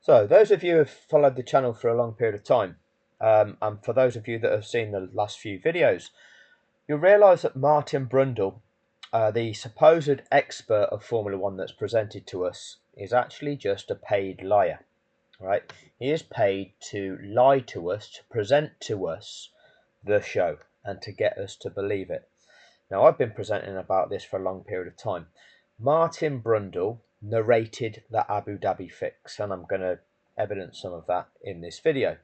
So, those of you who have followed the channel for a long period of time, and for those of you that have seen the last few videos, you'll realise that Martin Brundle, the supposed expert of Formula One that's presented to us, is actually just a paid liar. Right? He is paid to lie to us, to present to us the show, and to get us to believe it. Now, I've been presenting about this for a long period of time. Martin Brundle narrated the Abu Dhabi fix, and I'm going to evidence some of that in this video.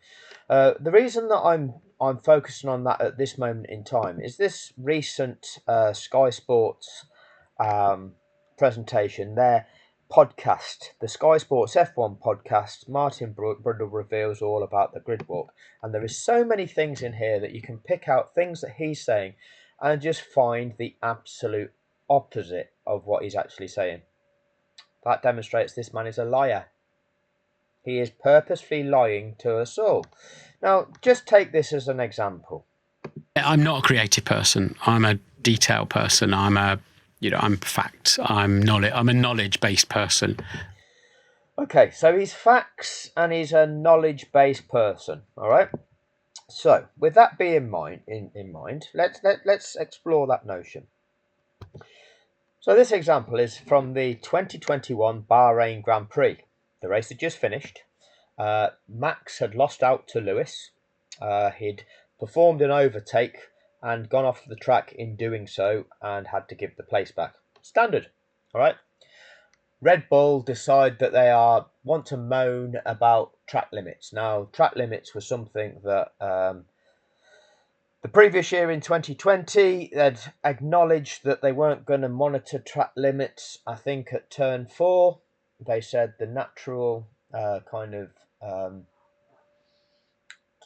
The reason that I'm focusing on that at this moment in time is this recent Sky Sports presentation, their podcast, the Sky Sports F1 podcast. Martin Brundle reveals all about the grid walk, and there is so many things in here that you can pick out things that he's saying and just find the absolute opposite of what he's actually saying. That demonstrates this man is a liar. He is purposefully lying to us all. Now, just take this as an example. I'm not a creative person. I'm a detail person. I'm fact. I'm a knowledge-based person. Okay, so he's facts and he's a knowledge-based person. All right. So, with that being in mind, let's explore that notion. So, this example is from the 2021 Bahrain Grand Prix. The race had just finished. Max had lost out to Lewis. He'd performed an overtake and gone off the track in doing so and had to give the place back. Standard. All right. Red Bull decide that they want to moan about track limits. Now, track limits was something that the previous year in 2020, they'd acknowledged that they weren't going to monitor track limits. I think at turn 4, they said the natural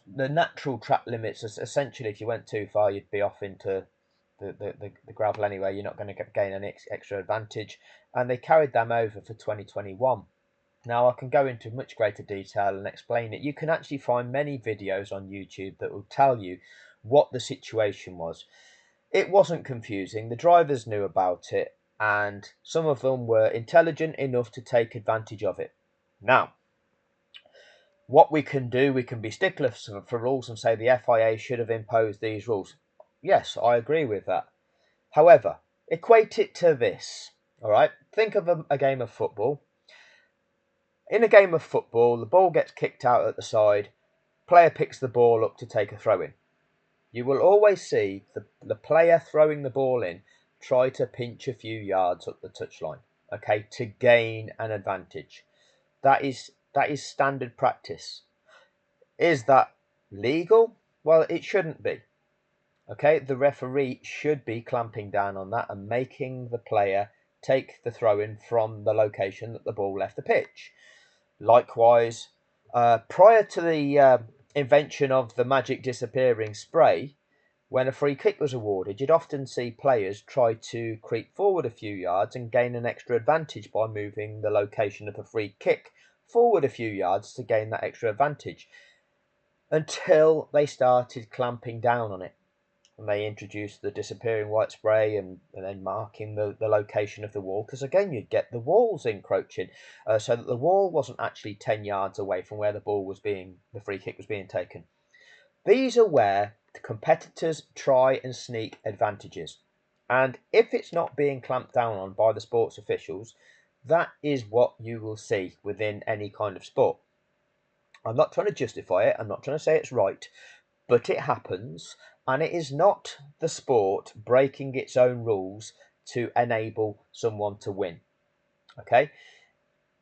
the natural track limits, essentially, if you went too far, you'd be off into the gravel anyway. You're not going to gain any extra advantage. And they carried them over for 2021. Now, I can go into much greater detail and explain it. You can actually find many videos on YouTube that will tell you what the situation was. It wasn't confusing. The drivers knew about it, and some of them were intelligent enough to take advantage of it. Now, what we can do, we can be sticklers for rules and say the FIA should have imposed these rules. Yes, I agree with that. However, equate it to this. All right, think of a game of football. In a game of football, the ball gets kicked out at the side. Player picks the ball up to take a throw in. You will always see the player throwing the ball in try to pinch a few yards up the touchline, okay, to gain an advantage. That is standard practice. Is that legal? Well, it shouldn't be. Okay, the referee should be clamping down on that and making the player take the throw-in from the location that the ball left the pitch. Likewise, prior to the invention of the magic disappearing spray, when a free kick was awarded, you'd often see players try to creep forward a few yards and gain an extra advantage by moving the location of the free kick forward a few yards to gain that extra advantage, until they started clamping down on it. And they introduced the disappearing white spray and then marking the location of the wall, because again you'd get the walls encroaching, so that the wall wasn't actually 10 yards away from where the free kick was being taken. These are where the competitors try and sneak advantages, and if it's not being clamped down on by the sports officials, that is what you will see within any kind of sport. I'm not trying to justify it, I'm not trying to say it's right, but it happens, and it is not the sport breaking its own rules to enable someone to win. Okay,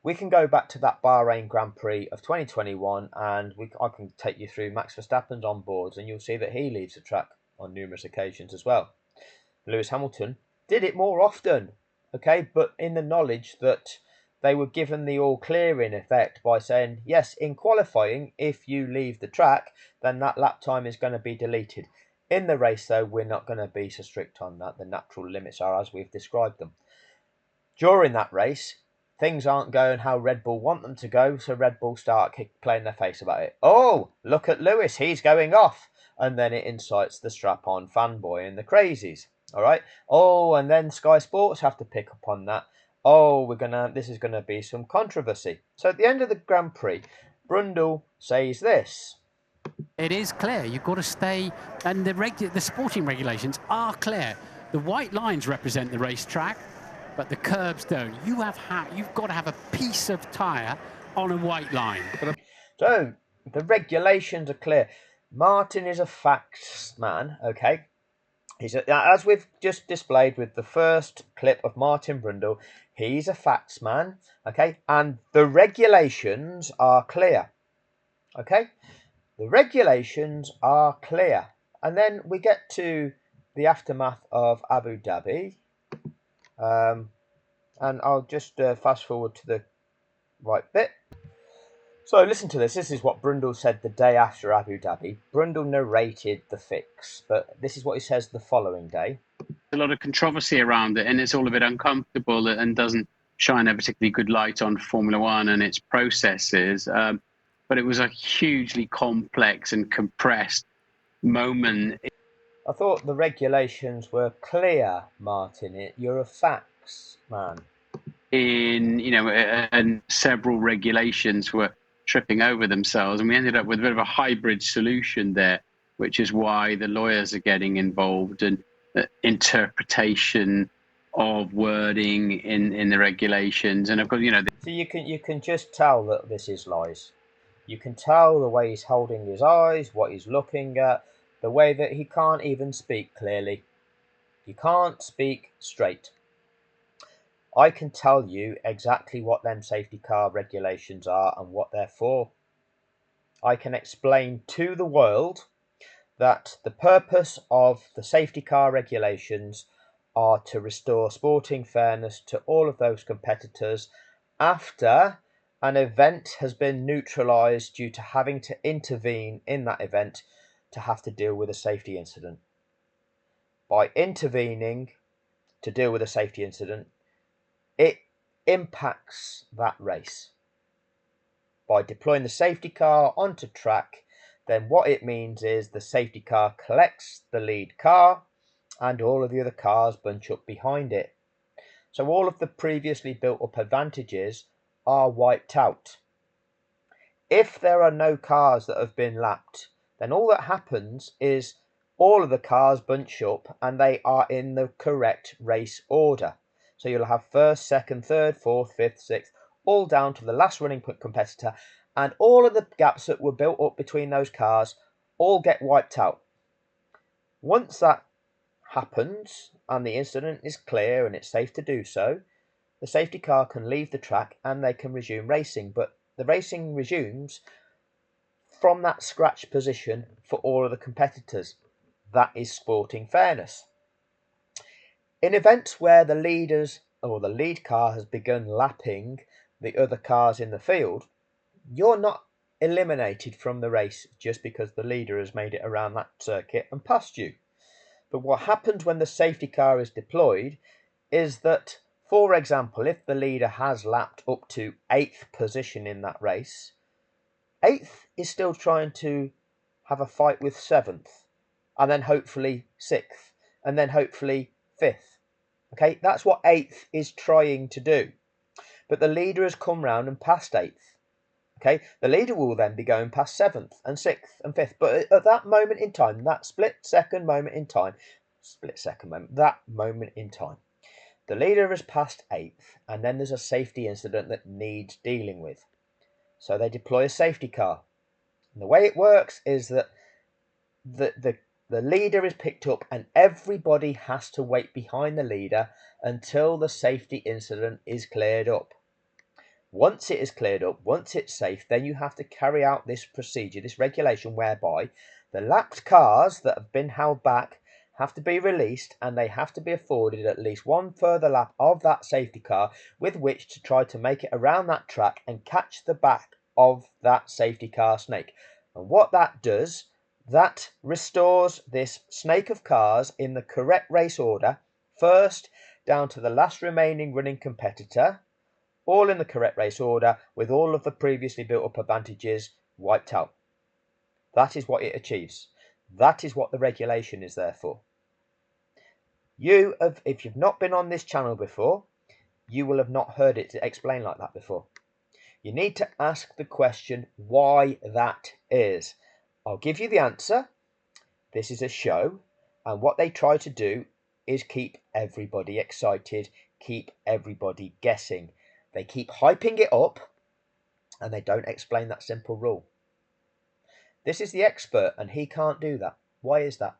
we can go back to that Bahrain Grand Prix of 2021, and I can take you through Max Verstappen's onboards, and you'll see that he leaves the track on numerous occasions as well. Lewis Hamilton did it more often, okay, but in the knowledge that they were given the all clear in effect by saying, yes, in qualifying, if you leave the track, then that lap time is going to be deleted. In the race, though, we're not going to be so strict on that. The natural limits are as we've described them. During that race, things aren't going how Red Bull want them to go, so Red Bull start playing their face about it. Oh, look at Lewis, he's going off. And then it incites the strap-on fanboy and the crazies. All right. Oh, and then Sky Sports have to pick up on that oh, this is gonna be some controversy. So at the end of the Grand Prix, Brundle says this. It is clear. You've got to stay, and the sporting regulations are clear. The white lines represent the racetrack, but the curbs don't. You've got to have a piece of tyre on a white line. So the regulations are clear. Martin is a facts man, okay? As we've just displayed with the first clip of Martin Brundle, he's a facts man, okay? And the regulations are clear, okay? The regulations are clear. And then we get to the aftermath of Abu Dhabi. And I'll just fast forward to the right bit. So listen to this. This is what Brundle said the day after Abu Dhabi. Brundle narrated the fix, but this is what he says the following day. A lot of controversy around it, and it's all a bit uncomfortable and doesn't shine a particularly good light on Formula One and its processes. But it was a hugely complex and compressed moment. I thought the regulations were clear, Martin. You're a facts man. And several regulations were tripping over themselves, and we ended up with a bit of a hybrid solution there, which is why the lawyers are getting involved and interpretation of wording in the regulations. And of course, so you can just tell that this is lies. You can tell the way he's holding his eyes, what he's looking at, the way that he can't even speak clearly. He can't speak straight. I can tell you exactly what them safety car regulations are and what they're for. I can explain to the world that the purpose of the safety car regulations are to restore sporting fairness to all of those competitors after an event has been neutralised due to having to intervene in that event to have to deal with a safety incident. By intervening to deal with a safety incident, it impacts that race. By deploying the safety car onto track, then what it means is the safety car collects the lead car and all of the other cars bunch up behind it. So all of the previously built up advantages are wiped out. If there are no cars that have been lapped, then all that happens is all of the cars bunch up and they are in the correct race order. So you'll have first, second, third, fourth, fifth, sixth, all down to the last running competitor, and all of the gaps that were built up between those cars all get wiped out. Once that happens and the incident is clear and it's safe to do so, the safety car can leave the track and they can resume racing. But the racing resumes from that scratch position for all of the competitors. That is sporting fairness. In events where the leaders or the lead car has begun lapping the other cars in the field, you're not eliminated from the race just because the leader has made it around that circuit and passed you. But what happens when the safety car is deployed is that, for example, if the leader has lapped up to 8th position in that race, 8th is still trying to have a fight with 7th, and then hopefully 6th, and then hopefully 5th. Okay, that's what 8th is trying to do. But the leader has come round and passed 8th. Okay, the leader will then be going past 7th and 6th and 5th. But at that moment in time, that moment in time, the leader has passed 8th, and then there's a safety incident that needs dealing with. So they deploy a safety car. And the way it works is that the leader is picked up and everybody has to wait behind the leader until the safety incident is cleared up. Once it is cleared up, once it's safe, then you have to carry out this procedure, this regulation, whereby the lapped cars that have been held back have to be released and they have to be afforded at least one further lap of that safety car with which to try to make it around that track and catch the back of that safety car snake. And what that does, that restores this snake of cars in the correct race order, first down to the last remaining running competitor, all in the correct race order with all of the previously built up advantages wiped out. That is what it achieves. That is what the regulation is there for. If you've not been on this channel before, you will have not heard it explained like that before. You need to ask the question why that is. I'll give you the answer. This is a show, and what they try to do is keep everybody excited, keep everybody guessing. They keep hyping it up, and they don't explain that simple rule. This is the expert, and he can't do that. Why is that?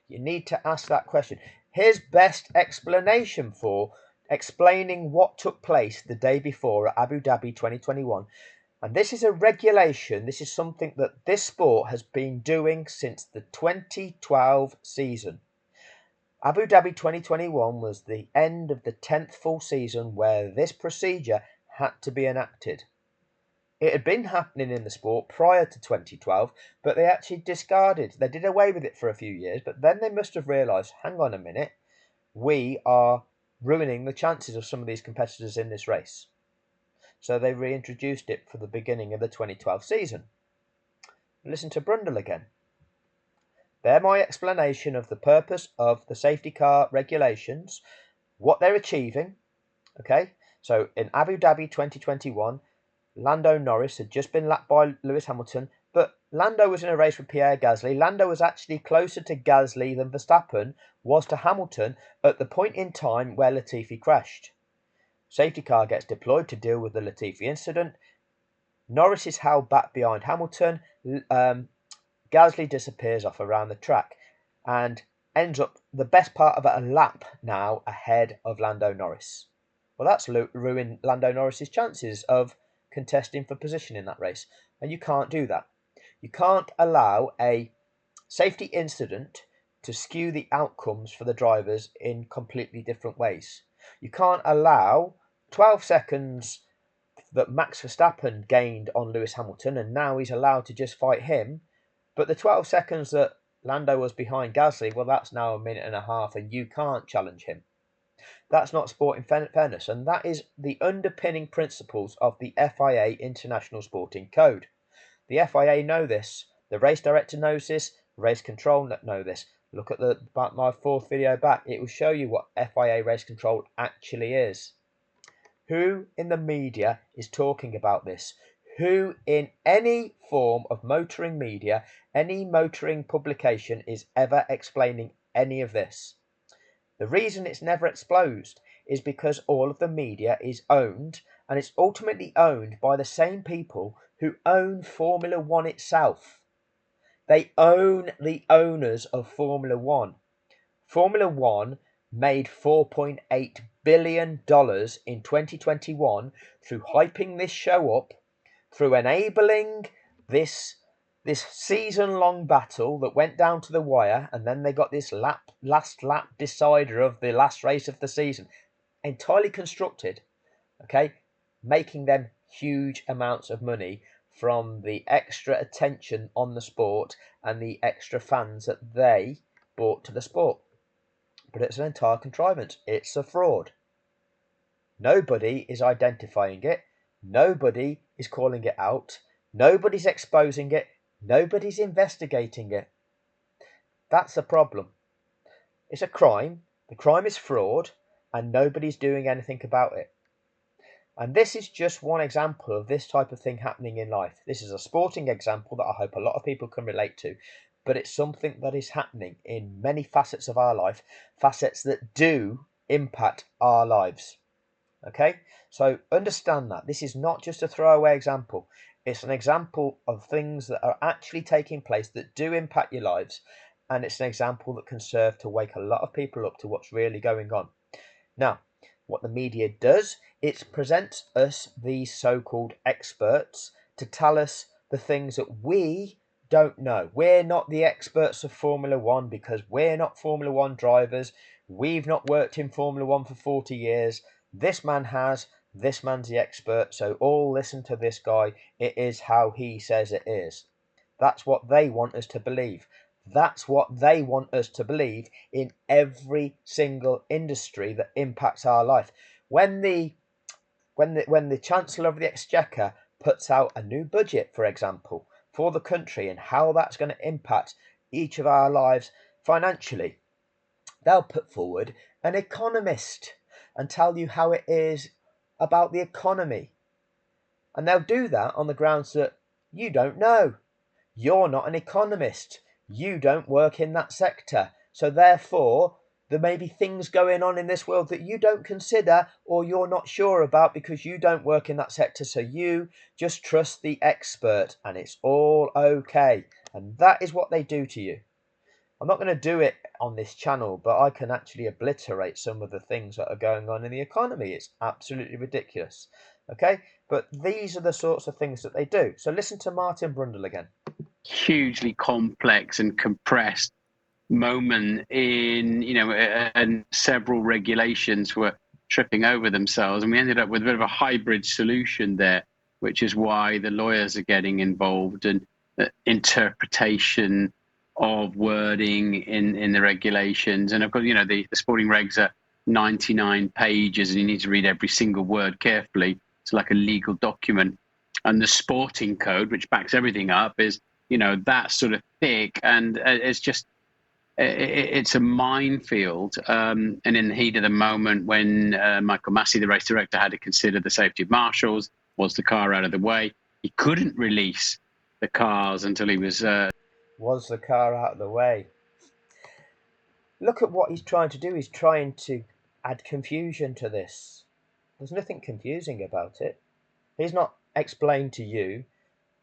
You need to ask that question. His best explanation for explaining what took place the day before at Abu Dhabi 2021. And this is a regulation. This is something that this sport has been doing since the 2012 season. Abu Dhabi 2021 was the end of the 10th full season where this procedure had to be enacted. It had been happening in the sport prior to 2012, but they actually discarded. They did away with it for a few years, but then they must have realised, hang on a minute, we are ruining the chances of some of these competitors in this race. So they reintroduced it for the beginning of the 2012 season. Listen to Brundle again. They're my explanation of the purpose of the safety car regulations, what they're achieving. Okay, so in Abu Dhabi 2021, Lando Norris had just been lapped by Lewis Hamilton, but Lando was in a race with Pierre Gasly. Lando was actually closer to Gasly than Verstappen was to Hamilton at the point in time where Latifi crashed. Safety car gets deployed to deal with the Latifi incident. Norris is held back behind Hamilton. Gasly disappears off around the track and ends up the best part of a lap now ahead of Lando Norris. Well, that's ruined Lando Norris's chances of contesting for position in that race, and you can't do that. You can't allow a safety incident to skew the outcomes for the drivers in completely different ways. You can't allow 12 seconds that Max Verstappen gained on Lewis Hamilton, and now he's allowed to just fight him, but the 12 seconds that Lando was behind Gasly, well, that's now a minute and a half, and you can't challenge him. That's not sporting fairness, and that is the underpinning principles of the FIA International Sporting Code. The FIA know this. The race director knows this. Race control know this. Look at my fourth video back. It will show you what FIA race control actually is. Who in the media is talking about this? Who in any form of motoring media, any motoring publication is ever explaining any of this? The reason it's never exposed is because all of the media is owned, and it's ultimately owned by the same people who own Formula One itself. They own the owners of Formula One. Formula One made $4.8 billion in 2021 through hyping this show up, through enabling this season-long battle that went down to the wire, and then they got this last lap decider of the last race of the season, entirely constructed, okay, making them huge amounts of money from the extra attention on the sport and the extra fans that they brought to the sport. But it's an entire contrivance. It's a fraud. Nobody is identifying it. Nobody is calling it out. Nobody's exposing it. Nobody's investigating it. That's the problem. It's a crime. The crime is fraud, and nobody's doing anything about it. And this is just one example of this type of thing happening in life. This is a sporting example that I hope a lot of people can relate to, but it's something that is happening in many facets of our life, facets that do impact our lives. Okay, so understand that this is not just a throwaway example. It's an example of things that are actually taking place that do impact your lives, and it's an example that can serve to wake a lot of people up to what's really going on. Now, what the media does, it presents us these so-called experts to tell us the things that we don't know. We're not the experts of Formula One because we're not Formula One drivers. We've not worked in Formula One for 40 years. This man has. This man's the expert. So all listen to this guy. It is how he says it is. That's what they want us to believe. That's what they want us to believe in every single industry that impacts our life. When the Chancellor of the Exchequer puts out a new budget, for example, for the country and how that's going to impact each of our lives financially, they'll put forward an economist. and tell you how it is about the economy. And they'll do that on the grounds that you don't know. You're not an economist. You don't work in that sector. So therefore, there may be things going on in this world that you don't consider or you're not sure about because you don't work in that sector. So you just trust the expert and it's all okay. And that is what they do to you. I'm not going to do it on this channel, but I can actually obliterate some of the things that are going on in the economy. It's absolutely ridiculous. Okay, but these are the sorts of things that they do. So listen to Martin Brundle again. Hugely complex and compressed moment in, and several regulations were tripping over themselves. And we ended up with a bit of a hybrid solution there, which is why the lawyers are getting involved and interpretation of wording in the regulations. And of course, the sporting regs are 99 pages and you need to read every single word carefully. It's like a legal document. And the sporting code, which backs everything up, is, that sort of thick. And it's a minefield. And in the heat of the moment, when Michael Massey, the race director, had to consider the safety of marshals, was the car out of the way, he couldn't release the cars until he was... Was the car out of the way? Look at what he's trying to do. He's trying to add confusion to this. There's nothing confusing about it. He's not explained to you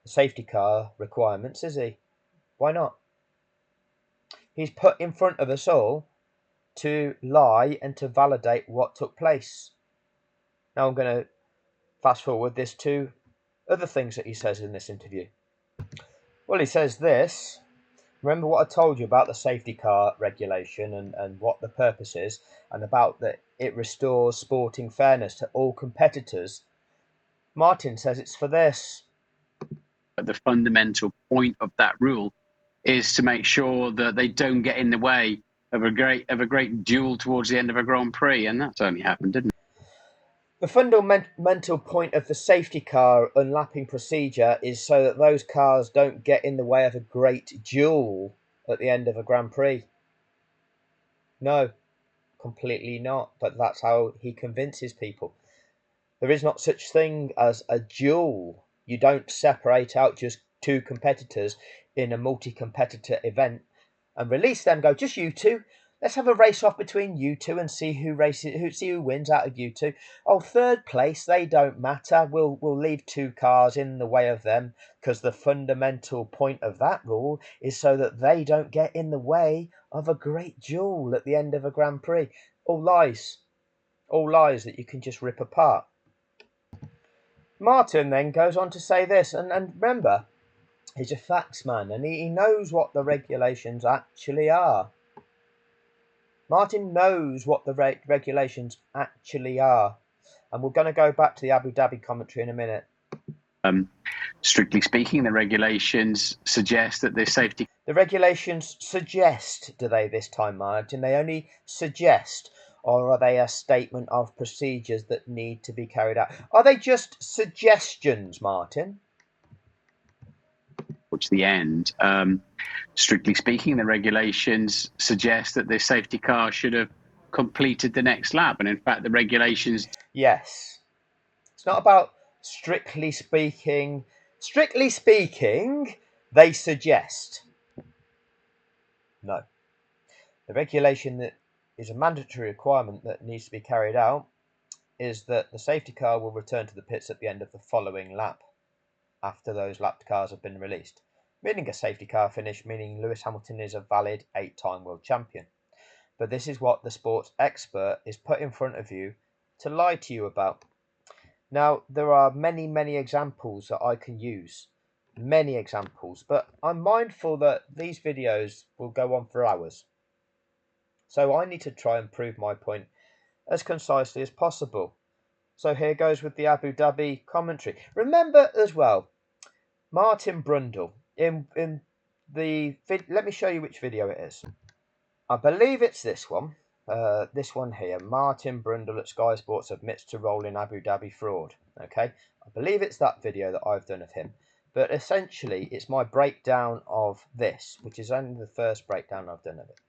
the safety car requirements, is he? Why not? He's put in front of us all to lie and to validate what took place. Now I'm going to fast forward this to other things that he says in this interview. Well, he says this. Remember what I told you about the safety car regulation and what the purpose is, and about that it restores sporting fairness to all competitors. Martin says it's for this. The fundamental point of that rule is to make sure that they don't get in the way of a great duel towards the end of a Grand Prix, and that's only happened, didn't it? The fundamental point of the safety car unlapping procedure is so that those cars don't get in the way of a great duel at the end of a Grand Prix. No, completely not, but that's how he convinces people. There is not such thing as a duel. You don't separate out just two competitors in a multi-competitor event and release them, go, just you two. Let's have a race off between you two and see who wins out of you two. Oh, third place, they don't matter. We'll leave two cars in the way of them, because the fundamental point of that rule is so that they don't get in the way of a great duel at the end of a Grand Prix. All lies. All lies that you can just rip apart. Martin then goes on to say this, and remember, he's a facts man and he knows what the regulations actually are. Martin knows what the regulations actually are. And we're going to go back to the Abu Dhabi commentary in a minute. Strictly speaking, the regulations suggest that the safety... The regulations suggest, do they this time, Martin? They only suggest, or are they a statement of procedures that need to be carried out? Are they just suggestions, Martin? Towards the end. Strictly speaking, the regulations suggest that the safety car should have completed the next lap. And in fact, the regulations... Yes. It's not about strictly speaking. Strictly speaking, they suggest. No. The regulation that is a mandatory requirement that needs to be carried out is that the safety car will return to the pits at the end of the following lap, after those lapped cars have been released. Meaning a safety car finish, meaning Lewis Hamilton is a valid 8-time world champion. But this is what the sports expert is put in front of you to lie to you about. Now, there are many, many examples that I can use. Many examples. But I'm mindful that these videos will go on for hours. So I need to try and prove my point as concisely as possible. So here goes with the Abu Dhabi commentary. Remember as well, Martin Brundle, in the let me show you which video it is. I believe it's this one. This one here. Martin Brundle at Sky Sports admits to role in Abu Dhabi fraud. Okay, I believe it's that video that I've done of him. But essentially, it's my breakdown of this, which is only the first breakdown I've done of it.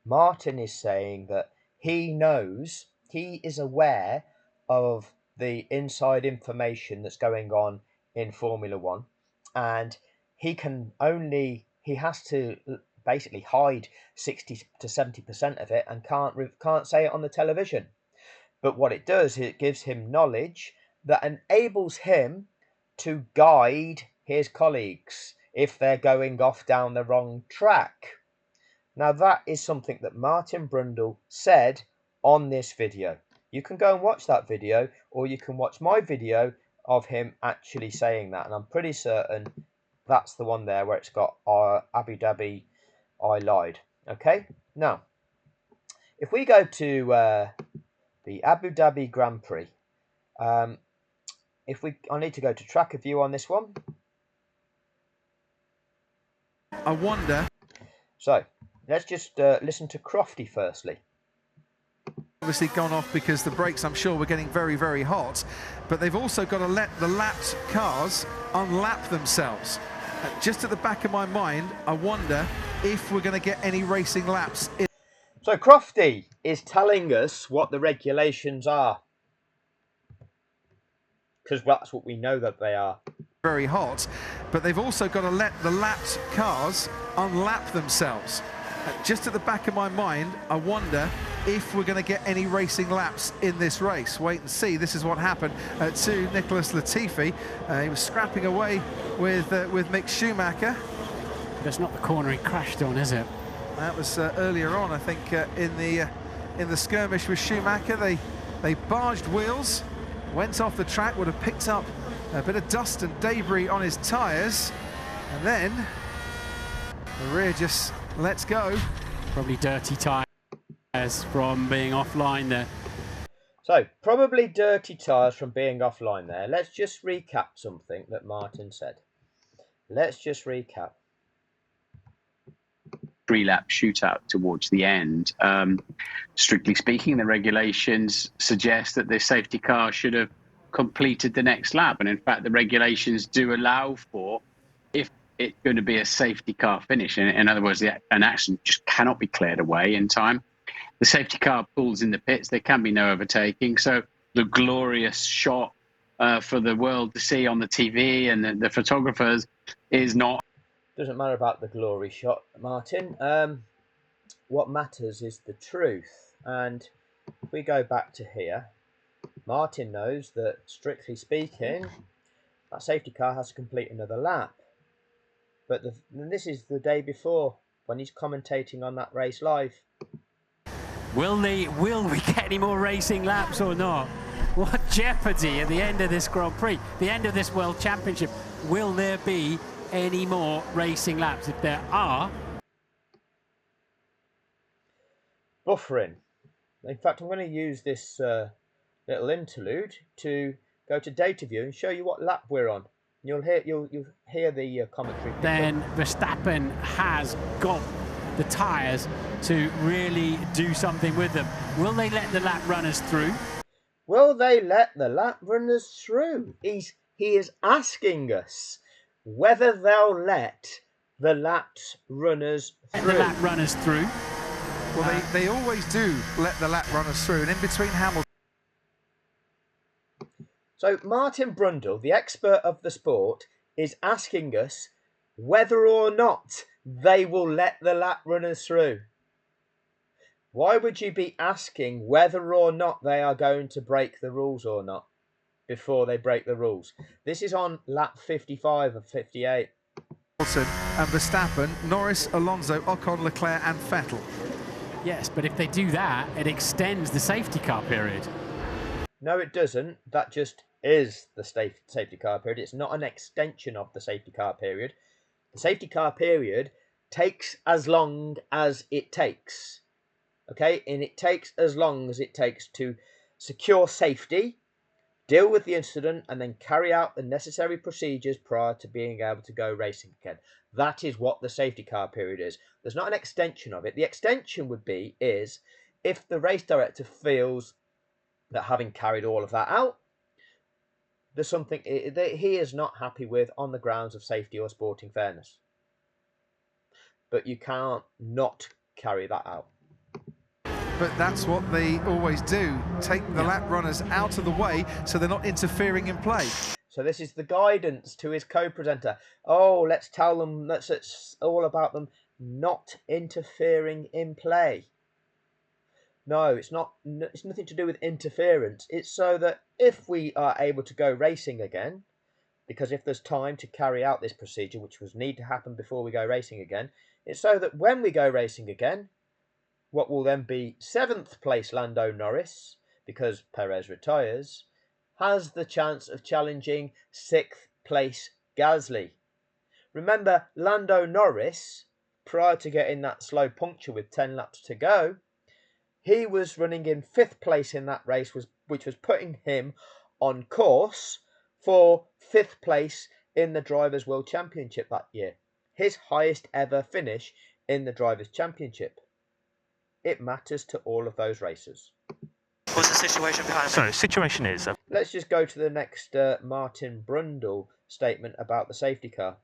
Martin is saying that he knows He is aware of the inside information that's going on in Formula One, and he has to basically hide 60 to 70% of it and can't say it on the television. But what it does, it gives him knowledge that enables him to guide his colleagues if they're going off down the wrong track. Now, that is something that Martin Brundle said on this video. You can go and watch that video, or you can watch my video of him actually saying that. And I'm pretty certain that's the one there where it's got Abu Dhabi, I lied. Okay, now, if we go to the Abu Dhabi Grand Prix, I need to go to tracker view on this one. I wonder. So let's just listen to Crofty firstly. Obviously gone off because the brakes, I'm sure, were getting very, very hot, but they've also got to let the lapped cars unlap themselves. Just at the back of my mind, I wonder if we're going to get any racing laps. So Crofty is telling us what the regulations are, because that's what we know that they are. Very hot, but they've also got to let the lapped cars unlap themselves. Just at the back of my mind, I wonder if we're going to get any racing laps in this race. Wait and see. This is what happened to Nicholas Latifi. He was scrapping away with Mick Schumacher. That's not the corner he crashed on, is it? That was earlier on, I think, in the skirmish with Schumacher. They barged wheels, went off the track, would have picked up a bit of dust and debris on his tyres, and then the rear just lets go. Probably dirty tyres from being offline there. So, probably dirty tyres from being offline there. Let's just recap something that Martin said. Let's just recap. 3-lap shootout towards the end. Strictly speaking, the regulations suggest that the safety car should have completed the next lap. And in fact, the regulations do allow for, if it's going to be a safety car finish, in other words, an accident just cannot be cleared away in time, the safety car pulls in the pits, there can be no overtaking. So the glorious shot for the world to see on the TV and the photographers is not. Doesn't matter about the glory shot, Martin. What matters is the truth. And if we go back to here, Martin knows that, strictly speaking, that safety car has to complete another lap. But this is the day before, when he's commentating on that race live. Will we get any more racing laps or not? What jeopardy at the end of this Grand Prix, the end of this World Championship. Will there be any more racing laps? If there are, buffering. In fact, I'm going to use this little interlude to go to data view and show you what lap we're on. You'll hear the commentary. Then Verstappen has got the tyres to really do something with them. Will they let the lap runners through? Will they let the lap runners through? He is asking us whether they'll let the lap runners through. Let the lap runners through. Well, they always do let the lap runners through, and in between Hamilton. So Martin Brundle, the expert of the sport, is asking us whether or not they will let the lap runners through. Why would you be asking whether or not they are going to break the rules or not before they break the rules? This is on lap 55 of 58. Hamilton and Verstappen, Norris, Alonso, Ocon, Leclerc and Vettel. Yes, but if they do that, it extends the safety car period. No, it doesn't. That just is the safety car period. It's not an extension of the safety car period. The safety car period takes as long as it takes. Okay, and it takes as long as it takes to secure safety, deal with the incident, and then carry out the necessary procedures prior to being able to go racing again. That is what the safety car period is. There's not an extension of it. The extension would be is if the race director feels that having carried all of that out, there's something that he is not happy with on the grounds of safety or sporting fairness. But you can't not carry that out. but that's what they always do. Take the lap runners out of the way so they're not interfering in play. So this is the guidance to his co-presenter. Oh, let's tell them, it's all about them not interfering in play. No, it's not. It's nothing to do with interference. It's so that if we are able to go racing again, because if there's time to carry out this procedure, which was need to happen before we go racing again, it's so that when we go racing again, what will then be 7th place Lando Norris, because Perez retires, has the chance of challenging 6th place Gasly. Remember, Lando Norris, prior to getting that slow puncture with 10 laps to go, he was running in 5th place in that race, which was putting him on course for 5th place in the Drivers' World Championship that year. His highest ever finish in the Drivers' Championship. It matters to all of those racers. What's the situation behind So, situation is... Let's just go to the next Martin Brundle statement about the safety car.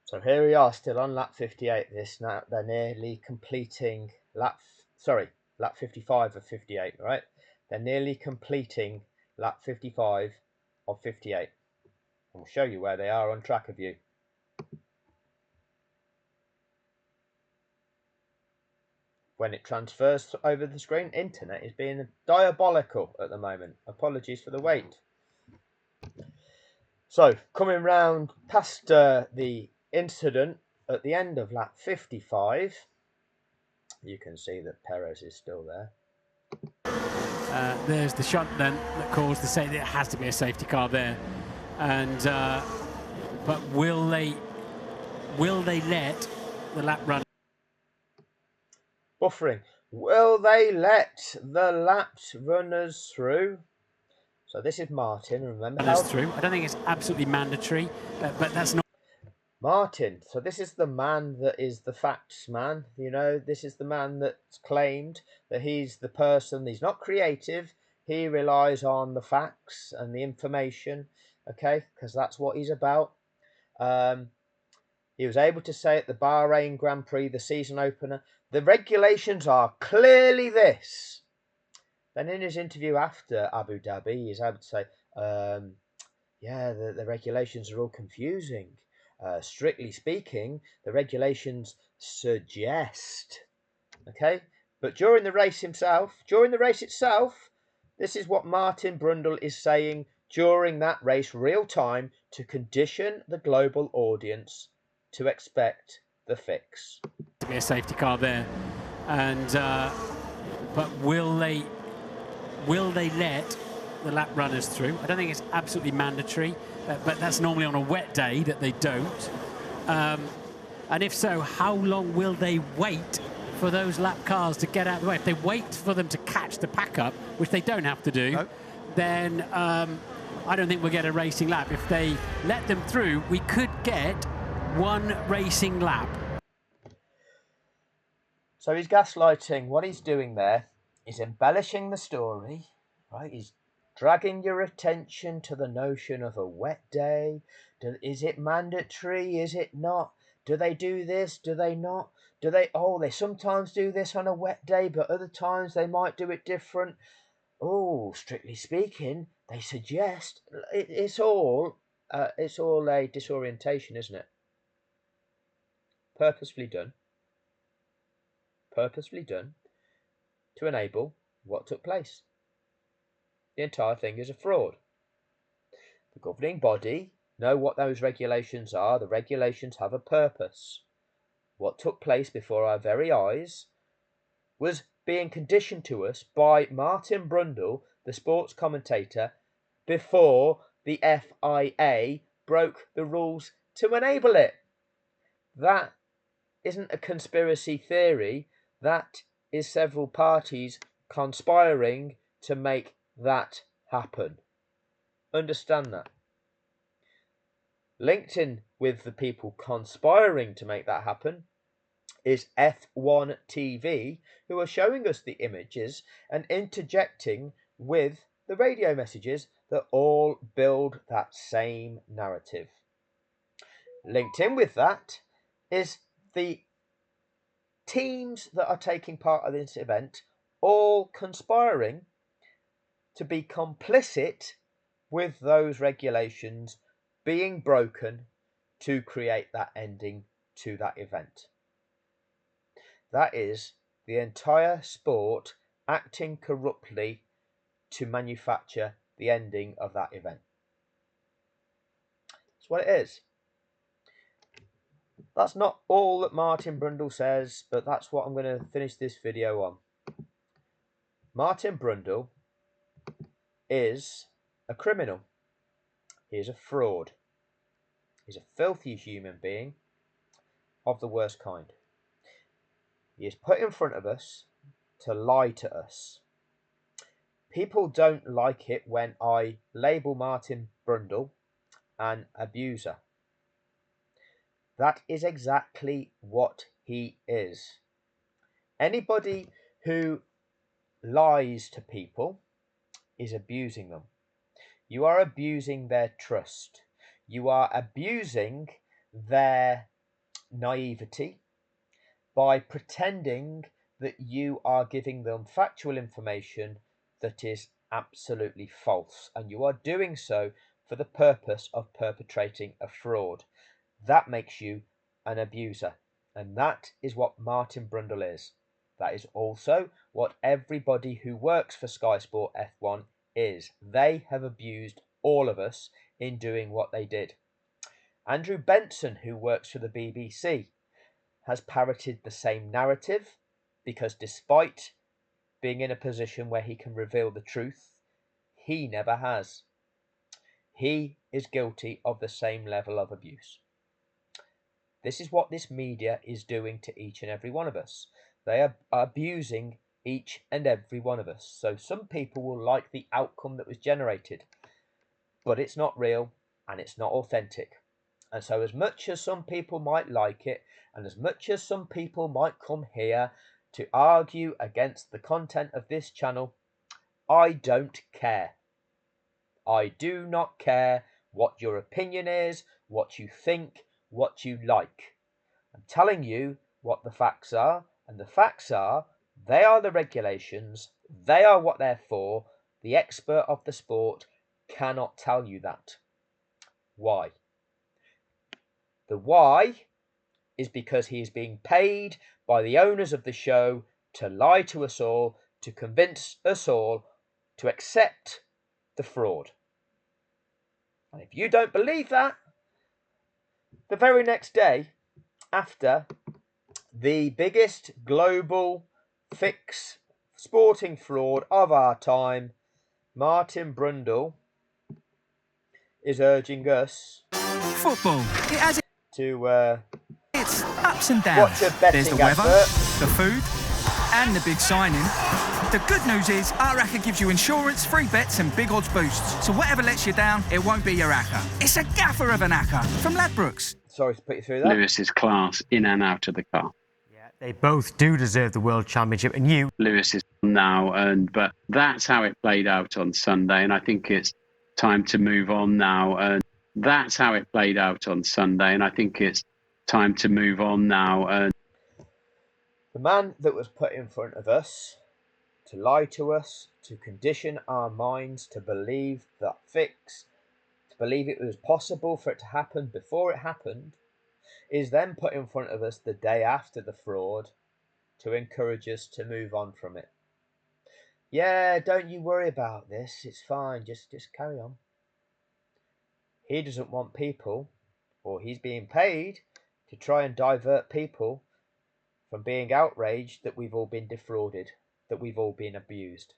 So here we are, still on lap 58. Now they're nearly completing lap 55 of 58, right? They're nearly completing lap 55 of 58. I'll show you where they are on track of you. When it transfers over the screen, internet is being diabolical at the moment. Apologies for the wait. So, coming round past the incident at the end of lap 55, you can see that Perez is still there. There's the shunt then that caused the safety. There has to be a safety car there, and but will they let the lap run? Buffering. Will they let the lapped runners through? So this is Martin. Remember how through? I don't think it's absolutely mandatory, but that's not. Martin. So this is the man that is the facts man. You know, this is the man that's claimed that he's the person. He's not creative. He relies on the facts and the information. Okay, because that's what he's about. He was able to say at the Bahrain Grand Prix, the season opener, the regulations are clearly this. Then in his interview after Abu Dhabi, he's able to say, yeah, the regulations are all confusing. Strictly speaking, the regulations suggest. Okay? But during the race itself, this is what Martin Brundle is saying during that race, real time, to condition the global audience to expect the fix. To be a safety car there, and but will they let the lap runners through? I don't think it's absolutely mandatory, but that's normally on a wet day that they don't. And if so, how long will they wait for those lap cars to get out of the way? If they wait for them to catch the pack up, which they don't have to do, then I don't think we'll get a racing lap. If they let them through, we could get one racing lap. So he's gaslighting. What he's doing there is embellishing the story, right? He's dragging your attention to the notion of a wet day. Is it mandatory? Is it not? Do they do this? Do they not? Do they? Oh, they sometimes do this on a wet day, but other times they might do it different. Oh, strictly speaking, they suggest it's all a disorientation, isn't it? Purposefully done to enable what took place. The entire thing is a fraud. The governing body know what those regulations are. The regulations have a purpose. What took place before our very eyes was being conditioned to us by Martin Brundle, the sports commentator, before the FIA broke the rules to enable it. That isn't a conspiracy theory. That is several parties conspiring to make that happen. Understand that. Linked in with the people conspiring to make that happen is F1 TV, who are showing us the images and interjecting with the radio messages that all build that same narrative. Linked in with that is the teams that are taking part of this event all conspiring to be complicit with those regulations being broken to create that ending to that event. That is the entire sport acting corruptly to manufacture the ending of that event. That's what it is. That's not all that Martin Brundle says, but that's what I'm going to finish this video on. Martin Brundle is a criminal. He is a fraud. He's a filthy human being of the worst kind. He is put in front of us to lie to us. People don't like it when I label Martin Brundle an abuser. That is exactly what he is. Anybody who lies to people is abusing them. You are abusing their trust. You are abusing their naivety by pretending that you are giving them factual information that is absolutely false, and you are doing so for the purpose of perpetrating a fraud. That makes you an abuser, and that is what Martin Brundle is. That is also what everybody who works for Sky Sport F1 is. They have abused all of us in doing what they did. Andrew Benson, who works for the BBC, has parroted the same narrative because despite being in a position where he can reveal the truth, he never has. He is guilty of the same level of abuse. This is what this media is doing to each and every one of us. They are abusing each and every one of us. So some people will like the outcome that was generated, but it's not real and it's not authentic. And so as much as some people might like it, and as much as some people might come here to argue against the content of this channel, I don't care. I do not care what your opinion is, what you think, what you like. I'm telling you what the facts are, and the facts are, they are the regulations, they are what they're for. The expert of the sport cannot tell you that. Why? The why is because he is being paid by the owners of the show to lie to us all, to convince us all to accept the fraud. And if you don't believe that, the very next day, after the biggest global fix sporting fraud of our time, Martin Brundle is urging us Football, it has to its ups and downs. watch a betting There's the weather, advert. the food, and the big signing. The good news is our ACCA gives you insurance, free bets and big odds boosts. So whatever lets you down, it won't be your ACCA. It's a gaffer of an ACCA from Ladbrokes. Sorry to put you through that. Lewis's class in and out of the car. Yeah, they both do deserve the World Championship, and you... Lewis is now, but that's how it played out on Sunday, and I think it's time to move on now. And that's how it played out on Sunday, and I think it's time to move on now. And the man that was put in front of us to lie to us, to condition our minds to believe that fix, to believe it was possible for it to happen before it happened, is then put in front of us the day after the fraud to encourage us to move on from it. Yeah, don't you worry about this, it's fine, just carry on. He doesn't want people, or he's being paid to try and divert people from being outraged that we've all been defrauded, that we've all been abused.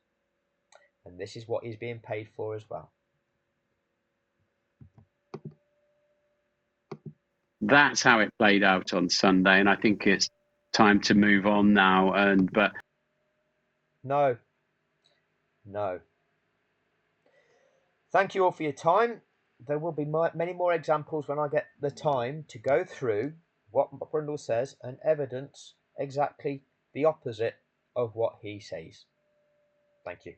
And this is what he's being paid for as well. that's how it played out on Sunday, and I think it's time to move on now. But no. Thank you all for your time. There will be many more examples when I get the time to go through what Brundle says and evidence exactly the opposite of what he says. Thank you.